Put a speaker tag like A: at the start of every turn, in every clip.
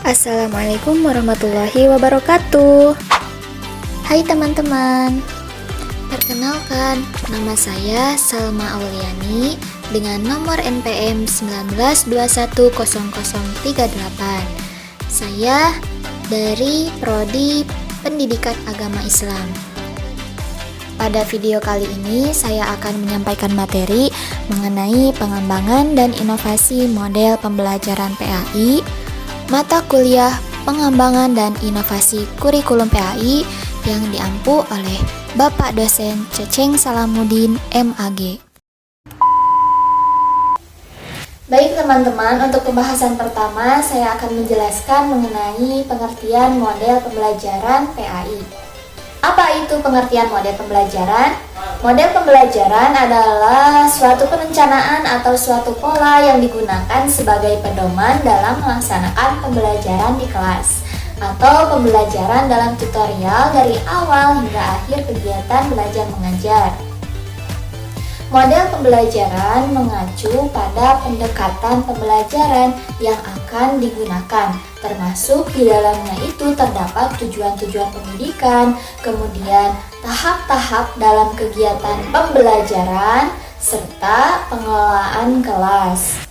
A: Assalamualaikum warahmatullahi wabarakatuh. Hai teman-teman, perkenalkan, nama saya Salma Auliani dengan nomor NPM 19210038. Saya dari Prodi Pendidikan Agama Islam. Pada video kali ini saya akan menyampaikan materi mengenai pengembangan dan inovasi model pembelajaran PAI, mata kuliah pengembangan dan inovasi kurikulum PAI yang diampu oleh Bapak Dosen Ceceng Salamuddin MAG. Baik teman-teman, untuk pembahasan pertama saya akan menjelaskan mengenai pengertian model pembelajaran PAI. Apa itu pengertian model pembelajaran? Model pembelajaran adalah suatu perencanaan atau suatu pola yang digunakan sebagai pedoman dalam melaksanakan pembelajaran di kelas atau pembelajaran dalam tutorial dari awal hingga akhir kegiatan belajar mengajar. Model pembelajaran mengacu pada pendekatan pembelajaran yang akan digunakan, termasuk di dalamnya itu terdapat tujuan-tujuan pendidikan, kemudian tahap-tahap dalam kegiatan pembelajaran, serta pengelolaan kelas.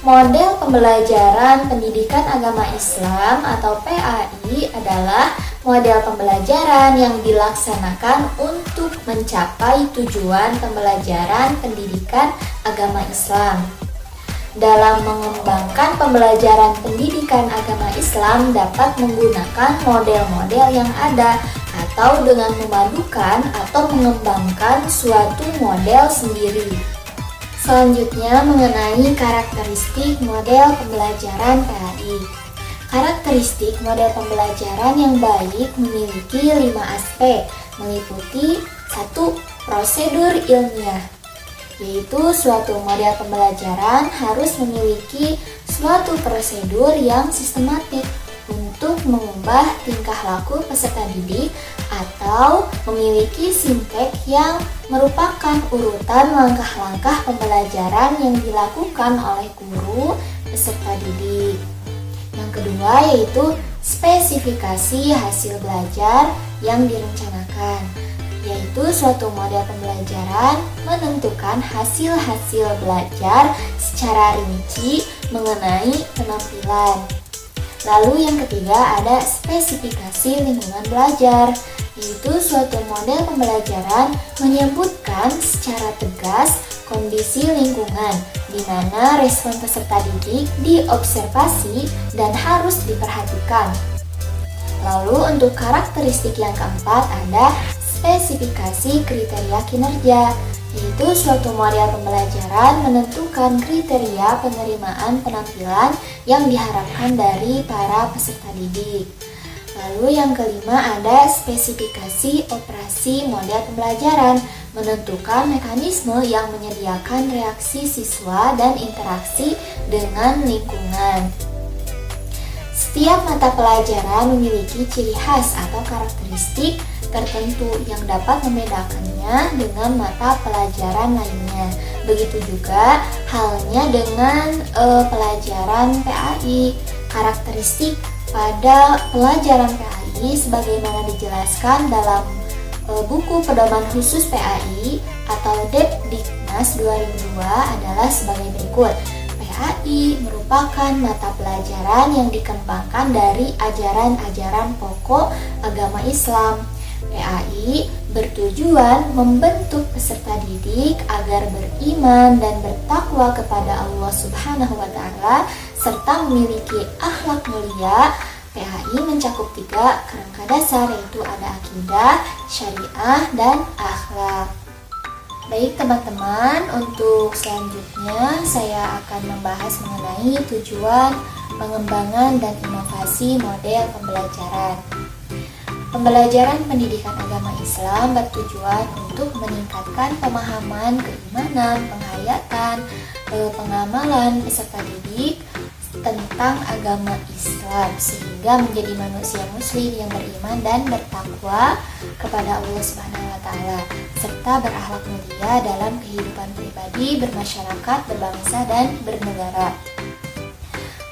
A: Model pembelajaran pendidikan agama Islam atau PAI adalah model pembelajaran yang dilaksanakan untuk mencapai tujuan pembelajaran pendidikan agama Islam. Dalam mengembangkan pembelajaran pendidikan agama Islam dapat menggunakan model-model yang ada atau dengan memadukan atau mengembangkan suatu model sendiri. Selanjutnya mengenai karakteristik model pembelajaran PAI. Karakteristik model pembelajaran yang baik memiliki 5 aspek, meliputi 1. Prosedur ilmiah, yaitu suatu model pembelajaran harus memiliki suatu prosedur yang sistematik untuk mengubah tingkah laku peserta didik atau memiliki sintek yang merupakan urutan langkah-langkah pembelajaran yang dilakukan oleh guru peserta didik. Yang kedua yaitu spesifikasi hasil belajar yang direncanakan, yaitu suatu model pembelajaran menentukan hasil-hasil belajar secara rinci mengenai penampilan. Lalu yang ketiga ada spesifikasi lingkungan belajar, yaitu suatu model pembelajaran menyebutkan secara tegas kondisi lingkungan di mana respon peserta didik diobservasi dan harus diperhatikan. Lalu untuk karakteristik yang keempat ada spesifikasi kriteria kinerja, yaitu suatu model pembelajaran menentukan kriteria penerimaan penampilan yang diharapkan dari para peserta didik. Lalu yang kelima ada spesifikasi operasi model pembelajaran, menentukan mekanisme yang menyediakan reaksi siswa dan interaksi dengan lingkungan. Setiap mata pelajaran memiliki ciri khas atau karakteristik tertentu yang dapat membedakannya dengan mata pelajaran lainnya. Begitu juga halnya dengan pelajaran PAI. Karakteristik pada pelajaran PAI sebagaimana dijelaskan dalam buku pedoman khusus PAI atau Depdiknas 2002 adalah sebagai berikut. PAI merupakan mata pelajaran yang dikembangkan dari ajaran-ajaran pokok agama Islam. PAI bertujuan membentuk peserta didik agar beriman dan bertakwa kepada Allah Subhanahu wa Ta'ala serta memiliki akhlak mulia. PAI mencakup 3 kerangka dasar, yaitu ada akidah, syariah, dan akhlak. Baik teman-teman, untuk selanjutnya saya akan membahas mengenai tujuan pengembangan dan inovasi model pembelajaran. Pembelajaran pendidikan agama Islam bertujuan untuk meningkatkan pemahaman, keimanan, penghayatan, pengamalan peserta didik tentang agama Islam sehingga menjadi manusia muslim yang beriman dan bertakwa kepada Allah Subhanahu wa Ta'ala serta berakhlak mulia dalam kehidupan pribadi, bermasyarakat, berbangsa dan bernegara.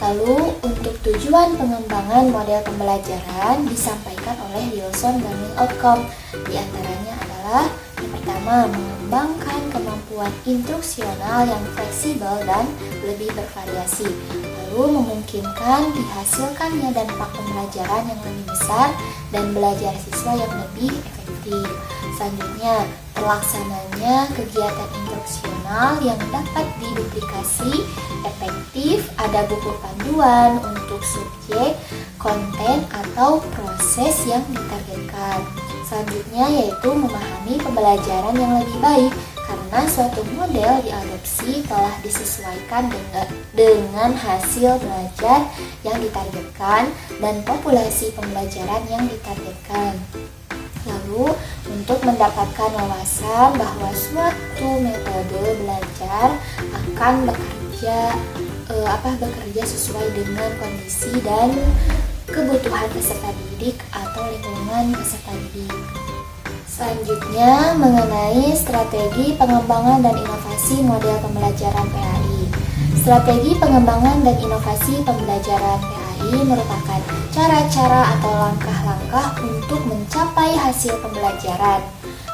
A: Lalu untuk tujuan pengembangan model pembelajaran disampaikan oleh Wilson Learning Outcome. Di antaranya adalah yang pertama, mengembangkan kemampuan instruksional yang fleksibel dan lebih bervariasi. Lalu memungkinkan dihasilkannya dampak pembelajaran yang lebih besar dan belajar siswa yang lebih efektif. Selanjutnya, terlaksananya kegiatan instruksional yang dapat diduplikasi efektif. Ada buku panduan untuk subjek, konten, atau proses yang ditargetkan. Selanjutnya yaitu memahami pembelajaran yang lebih baik karena suatu model diadopsi telah disesuaikan dengan hasil belajar yang ditargetkan dan populasi pembelajaran yang ditargetkan. Lalu untuk mendapatkan wawasan bahwa suatu metode belajar akan bekerja sesuai dengan kondisi dan kebutuhan peserta didik atau lingkungan peserta didik. Selanjutnya mengenai strategi pengembangan dan inovasi model pembelajaran PAI. Strategi pengembangan dan inovasi pembelajaran PAI merupakan cara-cara atau langkah-langkah untuk mencapai hasil pembelajaran.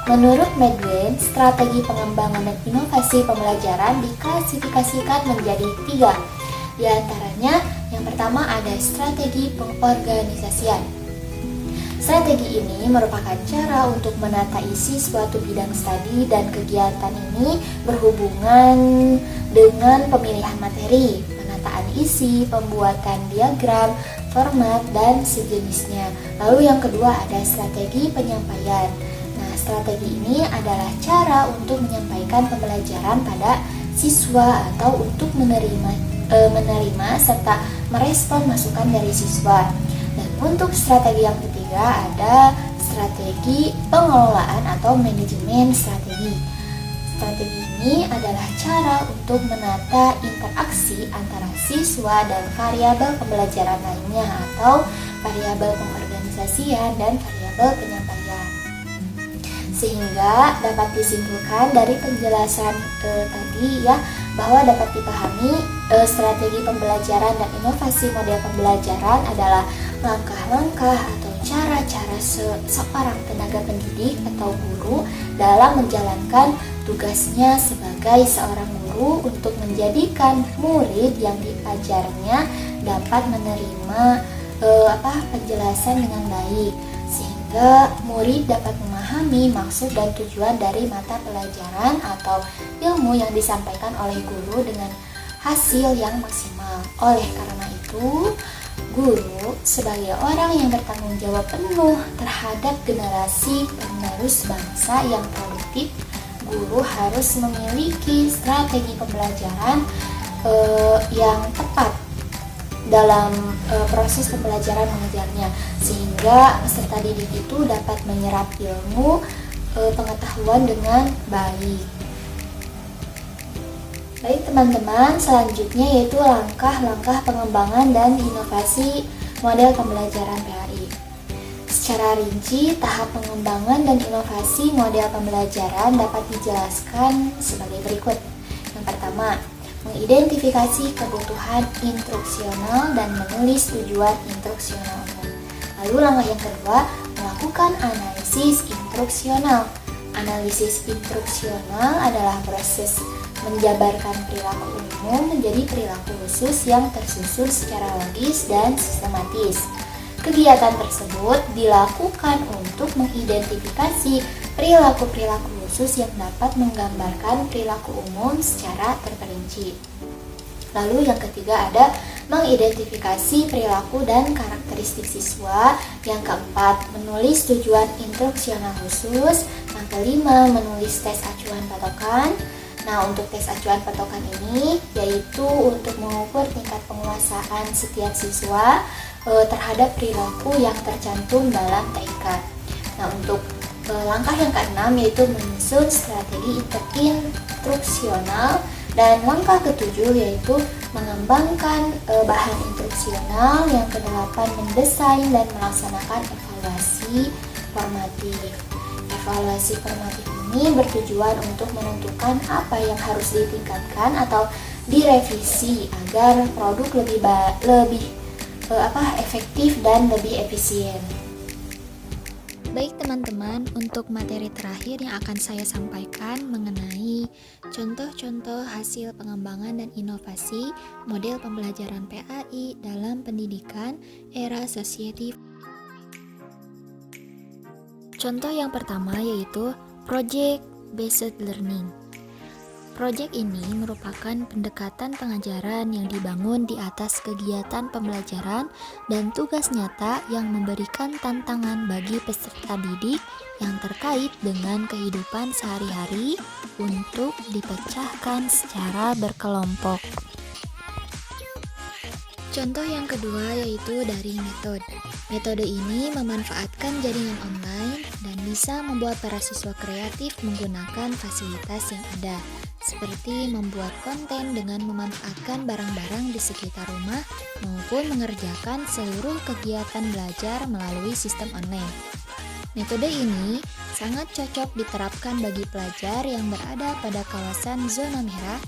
A: Menurut Medwin, strategi pengembangan dan inovasi pembelajaran diklasifikasikan menjadi 3. Di antaranya, yang pertama ada strategi pengorganisasian. Strategi ini merupakan cara untuk menata isi suatu bidang studi dan kegiatan ini berhubungan dengan pemilihan materi, penataan isi, pembuatan diagram, format, dan sejenisnya. Lalu yang kedua ada strategi penyampaian. Nah, strategi ini adalah cara untuk menyampaikan pembelajaran pada siswa atau untuk menerima serta merespon masukan dari siswa. Dan untuk strategi yang ketiga ada strategi pengelolaan atau manajemen strategi. Strategi ini adalah cara untuk menata interaksi antara siswa dan variabel pembelajaran lainnya atau variabel pengorganisasian dan variabel penyampaian. Sehingga dapat disimpulkan dari penjelasan tadi ya bahwa dapat dipahami strategi pembelajaran dan inovasi model pembelajaran adalah langkah-langkah atau cara-cara seorang tenaga pendidik atau guru dalam menjalankan tugasnya sebagai seorang guru untuk menjadikan murid yang diajarnya dapat menerima penjelasan dengan baik, sehingga murid dapat memahami maksud dan tujuan dari mata pelajaran atau ilmu yang disampaikan oleh guru dengan hasil yang maksimal. Oleh karena itu, guru sebagai orang yang bertanggung jawab penuh terhadap generasi penerus bangsa yang produktif, guru harus memiliki strategi pembelajaran yang tepat dalam proses pembelajaran mengajarnya, sehingga peserta didik itu dapat menyerap ilmu pengetahuan dengan baik. Baik teman-teman, selanjutnya yaitu langkah-langkah pengembangan dan inovasi model pembelajaran PAI. Secara rinci, tahap pengembangan dan inovasi model pembelajaran dapat dijelaskan sebagai berikut. Yang pertama, mengidentifikasi kebutuhan instruksional dan menulis tujuan instruksional. Lalu langkah yang kedua, melakukan analisis instruksional. Analisis instruksional adalah proses menjabarkan perilaku umum menjadi perilaku khusus yang tersusun secara logis dan sistematis. Kegiatan tersebut dilakukan untuk mengidentifikasi perilaku-perilaku khusus yang dapat menggambarkan perilaku umum secara terperinci. Lalu yang ketiga ada mengidentifikasi perilaku dan karakteristik siswa. Yang keempat, menulis tujuan instruksional khusus. Yang kelima, menulis tes acuan patokan. Nah, untuk tes acuan patokan ini yaitu untuk mengukur tingkat penguasaan setiap siswa terhadap perilaku yang tercantum dalam TIK. Nah, untuk langkah yang keenam yaitu menyusun strategi instruksional, dan langkah ketujuh yaitu mengembangkan bahan instruksional. Yang kedelapan, mendesain dan melaksanakan evaluasi formatif. Evaluasi formatif ini bertujuan untuk menentukan apa yang harus ditingkatkan atau direvisi agar produk lebih efektif dan lebih efisien. Baik teman-teman, untuk materi terakhir yang akan saya sampaikan mengenai contoh-contoh hasil pengembangan dan inovasi model pembelajaran PAI dalam pendidikan era asosiatif. Contoh yang pertama yaitu Project Based Learning. Proyek ini merupakan pendekatan pengajaran yang dibangun di atas kegiatan pembelajaran dan tugas nyata yang memberikan tantangan bagi peserta didik yang terkait dengan kehidupan sehari-hari untuk dipecahkan secara berkelompok. Contoh yang kedua yaitu dari metode. Metode ini memanfaatkan jaringan online dan bisa membuat para siswa kreatif menggunakan fasilitas yang ada, seperti membuat konten dengan memanfaatkan barang-barang di sekitar rumah maupun mengerjakan seluruh kegiatan belajar melalui sistem online. Metode ini sangat cocok diterapkan bagi pelajar yang berada pada kawasan zona merah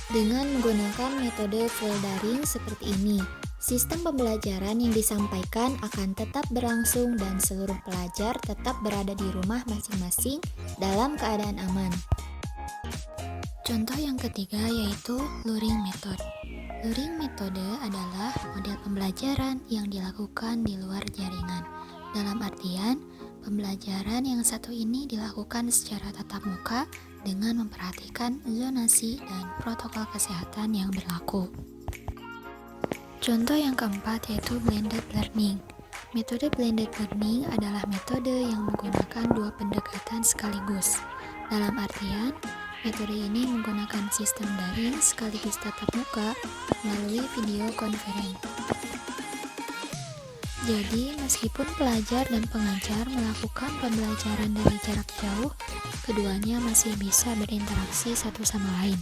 A: dengan menggunakan metode full daring seperti ini. Sistem pembelajaran yang disampaikan akan tetap berlangsung dan seluruh pelajar tetap berada di rumah masing-masing dalam keadaan aman. Contoh yang ketiga yaitu Luring Method. Luring Method adalah model pembelajaran yang dilakukan di luar jaringan. Dalam artian, pembelajaran yang satu ini dilakukan secara tatap muka dengan memperhatikan zonasi dan protokol kesehatan yang berlaku. Contoh yang keempat yaitu Blended Learning. Metode Blended Learning adalah metode yang menggunakan dua pendekatan sekaligus. Dalam artian, metode ini menggunakan sistem daring sekaligus tatap muka melalui video conference. Jadi, meskipun pelajar dan pengajar melakukan pembelajaran dari jarak jauh, keduanya masih bisa berinteraksi satu sama lain.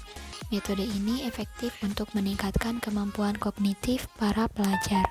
A: Metode ini efektif untuk meningkatkan kemampuan kognitif para pelajar.